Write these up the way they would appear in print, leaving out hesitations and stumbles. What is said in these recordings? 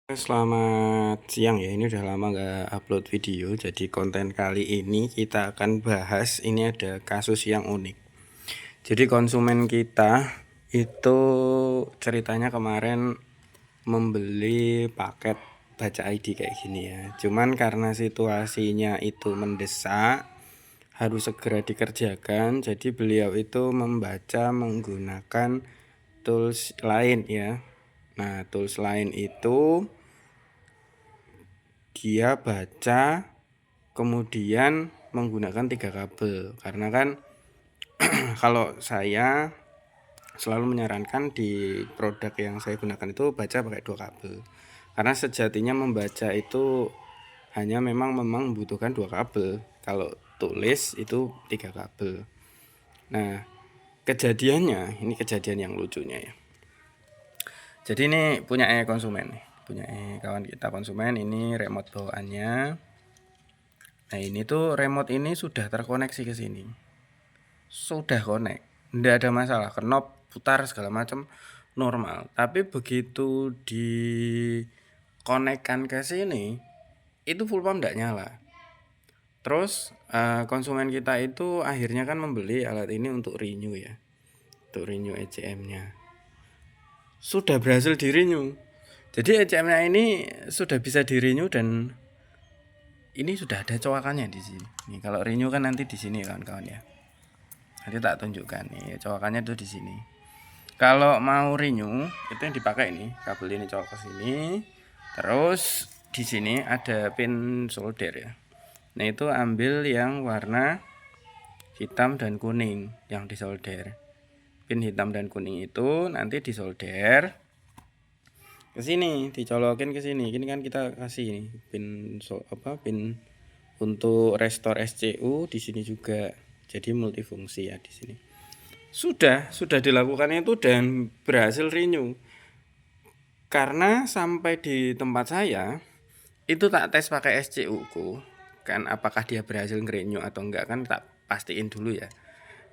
Selamat siang ya, ini udah lama nggak upload video. Jadi konten kali ini kita akan bahas, ini ada kasus yang unik. Jadi konsumen kita itu ceritanya kemarin membeli paket baca ID kayak gini ya. Cuman karena situasinya itu mendesak, harus segera dikerjakan. Jadi beliau itu membaca menggunakan tools lain ya. Nah, tools lain itu dia baca kemudian menggunakan 3 kabel. Karena kan kalau saya selalu menyarankan di produk yang saya gunakan itu baca pakai 2 kabel. Karena sejatinya membaca itu hanya memang membutuhkan 2 kabel. Kalau tulis itu 3 kabel. Nah, kejadiannya, ini kejadian yang lucunya ya. Jadi ini punya konsumen nih, punya kawan kita konsumen, ini remote bawaannya. Nah, ini tuh remote ini sudah terkoneksi ke sini. Sudah connect. Tidak ada masalah, knob putar segala macam normal. Tapi begitu dikonekkan ke sini, itu full pump tidak nyala. Terus konsumen kita itu akhirnya kan membeli alat ini untuk renew ya. Untuk renew ECM-nya. Sudah berhasil di renew. Jadi ECM-nya ini sudah bisa di renew dan ini sudah ada coakannya di sini. Nih, kalau renew kan nanti di sini kawan-kawan ya. Nanti tak tunjukkan nih, coakannya tuh di sini. Kalau mau renew itu yang dipakai ini, kabel ini colok ke sini. Terus di sini ada pin solder ya. Nah, itu ambil yang warna hitam dan kuning yang disolder. Pin hitam dan kuning itu nanti disolder ke sini, dicolokin ke sini. Ini kan kita kasih ini pin pin untuk restore SCU di sini juga. Jadi multifungsi ya di sini. Sudah dilakukan itu dan berhasil renew. Karena sampai di tempat saya itu tak tes pakai SCU ku. Kan apakah dia berhasil renew atau enggak kan tak pastiin dulu ya.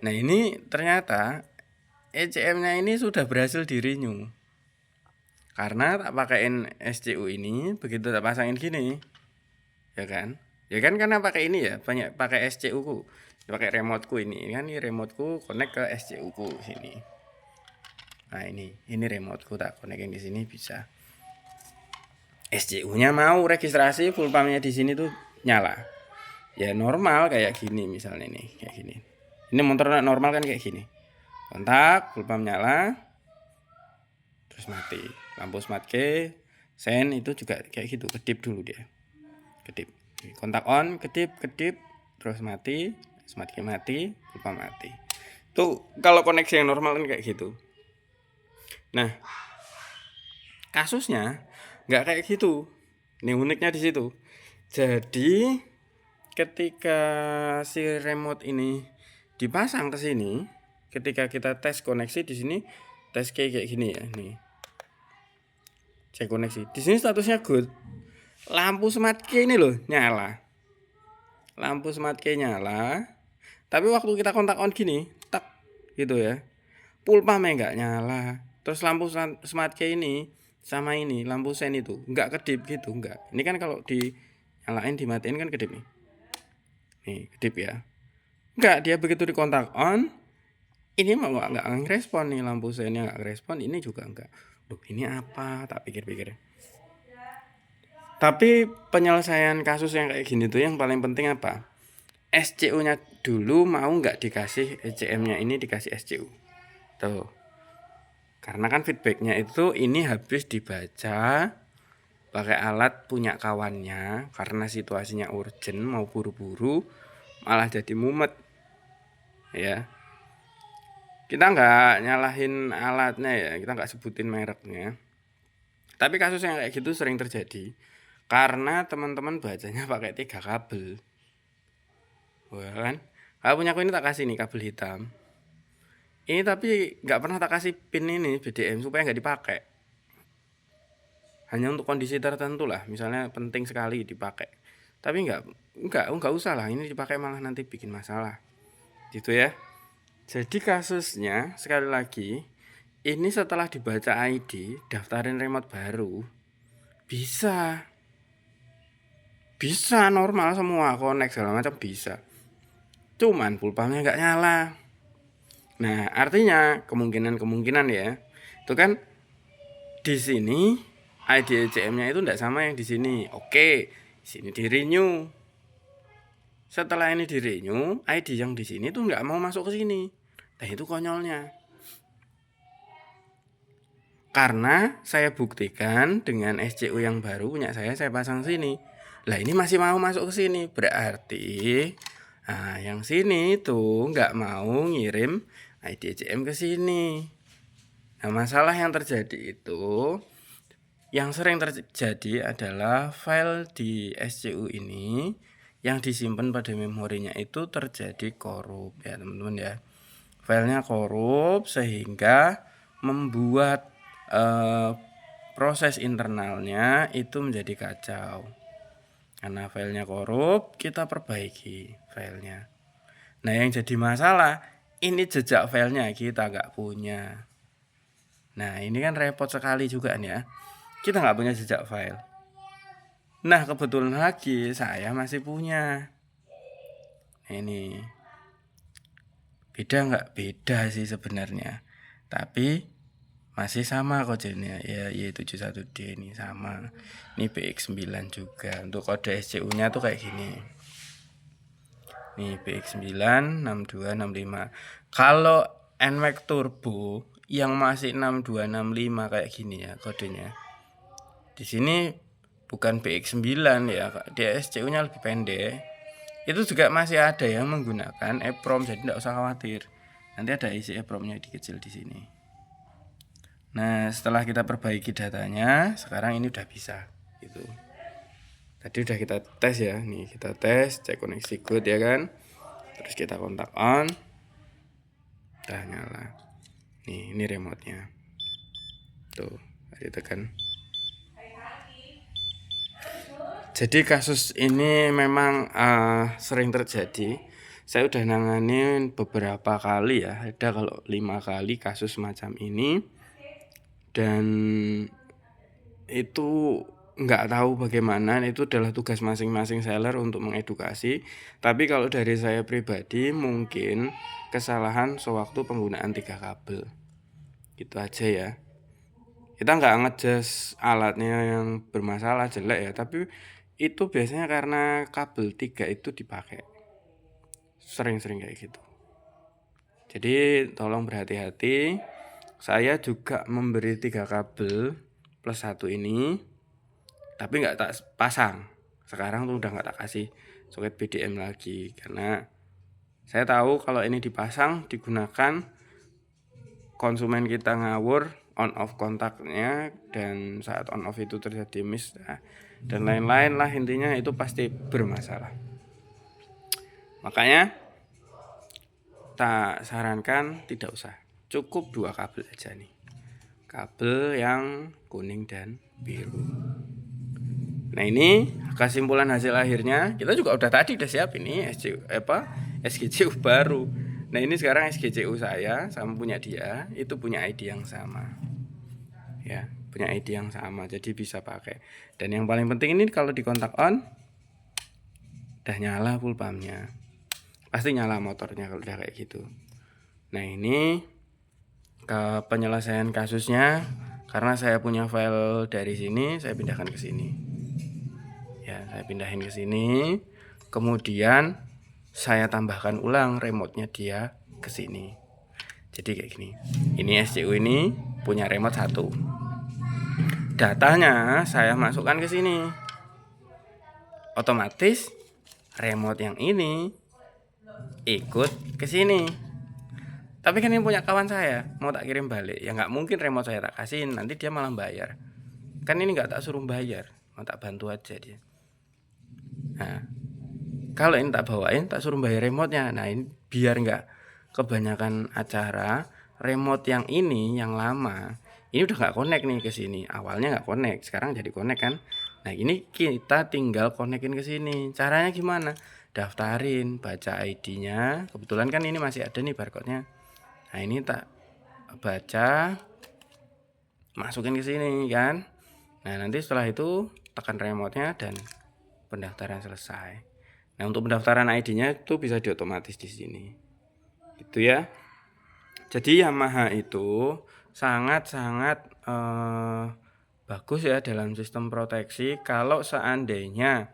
Nah, ini ternyata ECM-nya ini sudah berhasil di renew. Karena tak pakaiin SCU ini, begitu tak pasangin gini. Ya kan? Ya kan karena pakai ini ya, banyak pakai SCU ku. Pakai remote ku ini kan, ini remote ku connect ke SCU ku sini. Nah, ini remote ku tak connect di sini bisa. SCU-nya mau registrasi full pump-nya di sini tuh nyala. Ya normal kayak gini misalnya nih, kayak gini. Ini motor normal kan kayak gini. Kontak, full pump nyala. Terus mati. Lampu smart key, sen itu juga kayak gitu, kedip dulu dia. Kedip. Kontak on, kedip, terus mati, smart key mati, full pump mati. Tuh kalau koneksi yang normal kan kayak gitu. Nah, kasusnya nggak kayak gitu. Ini uniknya di situ. Jadi ketika si remote ini dipasang ke sini, ketika kita tes koneksi di sini, tes kayak gini ya, nih. Cek koneksi. Di sini statusnya good. Lampu smart key ini loh nyala. Lampu smart key nyala. Tapi waktu kita kontak on gini, tak gitu ya. Pulpanya enggak nyala. Terus lampu smart key ini sama ini lampu sen itu enggak kedip gitu, enggak. Ini kan kalau dinyalain dimatiin kan kedip nih. Nih, kedip ya. Enggak, dia begitu dikontak on, ini mau enggak ngerespon nih lampu sennya enggak ngerespon, ini juga enggak. Loh, ini apa? Tak pikir-pikir. Tapi penyelesaian kasus yang kayak gini tuh yang paling penting apa? SCU-nya dulu mau nggak dikasih ECM-nya ini dikasih SCU. Tuh. Karena kan feedbacknya itu ini habis dibaca pakai alat punya kawannya karena situasinya urgent mau buru-buru malah jadi mumet. Ya. Kita nggak nyalahin alatnya ya, kita nggak sebutin mereknya. Tapi kasus yang kayak gitu sering terjadi karena teman-teman bacanya pakai 3 kabel. Wah kan, kalau punya aku ini tak kasih nih kabel hitam. Ini tapi nggak pernah tak kasih pin ini BDM supaya nggak dipakai. Hanya untuk kondisi tertentu lah, misalnya penting sekali dipakai. Tapi nggak usah lah, ini dipakai malah nanti bikin masalah. Gitu ya. Jadi kasusnya sekali lagi, ini setelah dibaca ID, daftarin remote baru, Bisa. Bisa normal semua, connect segala macam bisa. Cuman pulpamnya nggak nyala. Nah, artinya kemungkinan ya. Itu kan di sini ID ECM-nya itu enggak sama yang di sini. Oke, di sini di renew. Setelah ini di renew, ID yang di sini tuh enggak mau masuk ke sini. Nah, itu konyolnya. Karena saya buktikan dengan SCU yang baru punya saya pasang sini. Lah ini masih mau masuk ke sini. Berarti yang sini tuh nggak mau ngirim ID ECM ke sini. Nah, masalah yang terjadi itu, yang sering terjadi adalah file di SCU ini yang disimpan pada memorinya itu terjadi korup ya teman-teman ya. Filenya korup sehingga membuat proses internalnya itu menjadi kacau. Karena filenya korup, kita perbaiki filenya. Nah, yang jadi masalah, ini jejak filenya kita nggak punya. Nah, ini kan repot sekali juga nih ya. Kita nggak punya jejak file. Nah, kebetulan lagi saya masih punya. Ini beda nggak? Beda sih sebenarnya. Tapi masih sama kodenya ya, Y71D ini sama. Ini BX9 juga. Untuk kode SCU-nya tuh kayak gini. Nih BX9 6265. Kalau NMAX Turbo yang masih 6265 kayak gini ya kodenya. Di sini bukan BX9 ya, dia SCU-nya lebih pendek. Itu juga masih ada yang menggunakan EPROM, jadi tidak usah khawatir. Nanti ada isi EPROM-nya dikecil di sini. Nah, setelah kita perbaiki datanya, sekarang ini udah bisa gitu. Tadi udah kita tes ya, nih kita tes, cek koneksi good ya kan. Terus kita kontak on, udah nyala. Nih, ini remote-nya. Tuh, ditekan. Jadi kasus ini memang sering terjadi. Saya udah nanganin beberapa kali ya, ada kalau 5 kali kasus macam ini. Dan itu nggak tahu bagaimana, itu adalah tugas masing-masing seller untuk mengedukasi. Tapi kalau dari saya pribadi mungkin kesalahan sewaktu penggunaan 3 kabel. Gitu aja ya. Kita nggak ngejudge alatnya yang bermasalah jelek ya, tapi itu biasanya karena kabel 3 itu dipakai. Sering-sering kayak gitu. Jadi tolong berhati-hati. Saya juga memberi 3 kabel plus 1 ini, tapi nggak tak pasang. Sekarang tuh udah nggak tak kasih soket BDM lagi, karena saya tahu kalau ini dipasang digunakan, konsumen kita ngawur on off kontaknya, dan saat on off itu terjadi miss dan lain-lain lah, intinya itu pasti bermasalah. Makanya tak sarankan tidak usah, cukup 2 kabel aja nih, kabel yang kuning dan biru. Nah, ini kesimpulan hasil akhirnya. Kita juga udah siap ini SGCU baru. Nah, ini sekarang SGCU saya sama punya dia itu punya ID yang sama ya, punya ID yang sama, jadi bisa pakai. Dan yang paling penting ini kalau di kontak on udah nyala full pumpnya, pasti nyala motornya kalau udah kayak gitu. Nah, ini ke penyelesaian kasusnya, karena saya punya file dari sini, saya pindahkan ke sini. Ya, saya pindahin ke sini. Kemudian saya tambahkan ulang remote-nya dia ke sini. Jadi kayak gini. Ini SCU ini punya remote 1. Datanya saya masukkan ke sini. Otomatis remote yang ini ikut ke sini. Tapi kan ini punya kawan saya, mau tak kirim balik. Ya nggak mungkin remote saya tak kasihin, nanti dia malah bayar. Kan ini nggak tak suruh bayar, mau tak bantu aja dia. Nah, kalau ini tak bawain, tak suruh bayar remote-nya. Nah, ini biar nggak kebanyakan acara, remote yang ini yang lama ini udah nggak connect nih ke sini. Awalnya nggak connect, sekarang jadi connect kan. Nah, ini kita tinggal connectin ke sini. Caranya gimana? Daftarin, baca ID-nya. Kebetulan kan ini masih ada nih barcode-nya. Nah, ini tak baca, masukin ke sini kan. Nah, nanti setelah itu tekan remote-nya dan pendaftaran selesai. Nah, untuk pendaftaran ID-nya itu bisa diotomatis di sini. Gitu ya. Jadi Yamaha itu sangat-sangat bagus ya dalam sistem proteksi. Kalau seandainya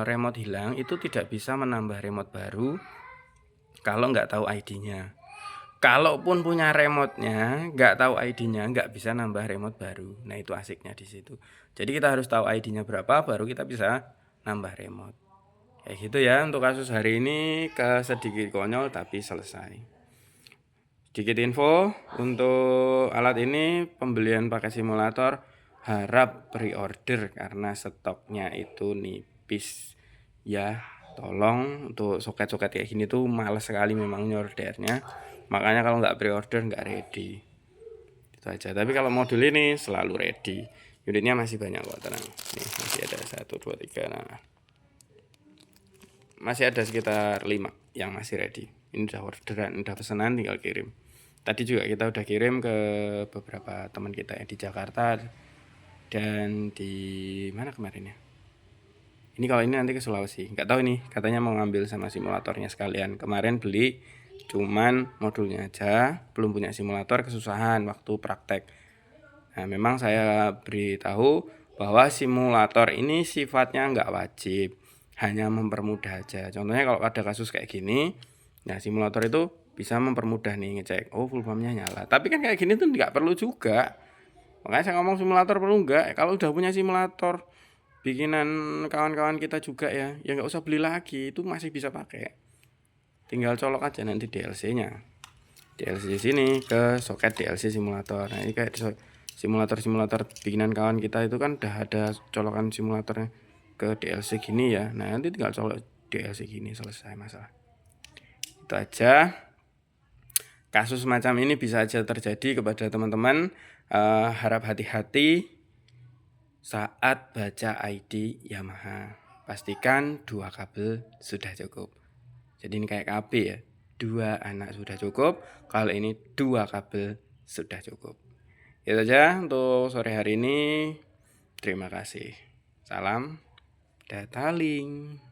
remote hilang, itu tidak bisa menambah remote baru kalau nggak tahu ID-nya. Kalaupun punya remote-nya, nggak tahu ID-nya, nggak bisa nambah remote baru. Nah, itu asiknya di situ. Jadi kita harus tahu ID-nya berapa, baru kita bisa nambah remote. Kayak gitu ya, untuk kasus hari ini sedikit konyol tapi selesai. Sedikit info, untuk alat ini pembelian pakai simulator harap pre-order karena stoknya itu nipis ya. Tolong untuk soket-soket kayak gini tuh males sekali memang nyordernya. Makanya kalau nggak pre-order nggak ready. Itu aja. Tapi kalau modul ini selalu ready. Unitnya masih banyak kok, tenang. Nih, masih ada 1, 2, 3. Nah, masih ada sekitar 5 yang masih ready. Ini udah orderan, udah pesanan, tinggal kirim. Tadi juga kita udah kirim ke beberapa teman kita yang di Jakarta dan di mana kemarin ya. Ini kalau ini nanti ke Sulawesi. Nggak tahu nih, katanya mau ngambil sama simulatornya sekalian. Kemarin beli cuman modulnya aja, belum punya simulator, kesusahan waktu praktek. Nah, memang saya beritahu bahwa simulator ini sifatnya nggak wajib, hanya mempermudah aja. Contohnya kalau ada kasus kayak gini, nah simulator itu bisa mempermudah nih ngecek, oh full pumpnya nyala. Tapi kan kayak gini tuh nggak perlu juga. Makanya saya ngomong simulator perlu nggak? Kalau udah punya simulator bikinan kawan-kawan kita juga ya nggak usah beli lagi, itu masih bisa pakai. Tinggal colok aja nanti DLC-nya. DLC sini ke soket DLC simulator. Nah, ini kayak simulator bikinan kawan kita itu kan udah ada colokan simulatornya ke DLC gini ya. Nah, nanti tinggal colok DLC gini, selesai masalah. Itu aja. Kasus semacam ini bisa aja terjadi kepada teman-teman. Harap hati-hati saat baca ID Yamaha. Pastikan 2 kabel sudah cukup. Jadi ini kayak KB ya. 2 anak sudah cukup. Kalau ini 2 kabel sudah cukup. Itu aja untuk sore hari ini. Terima kasih. Salam Dataling.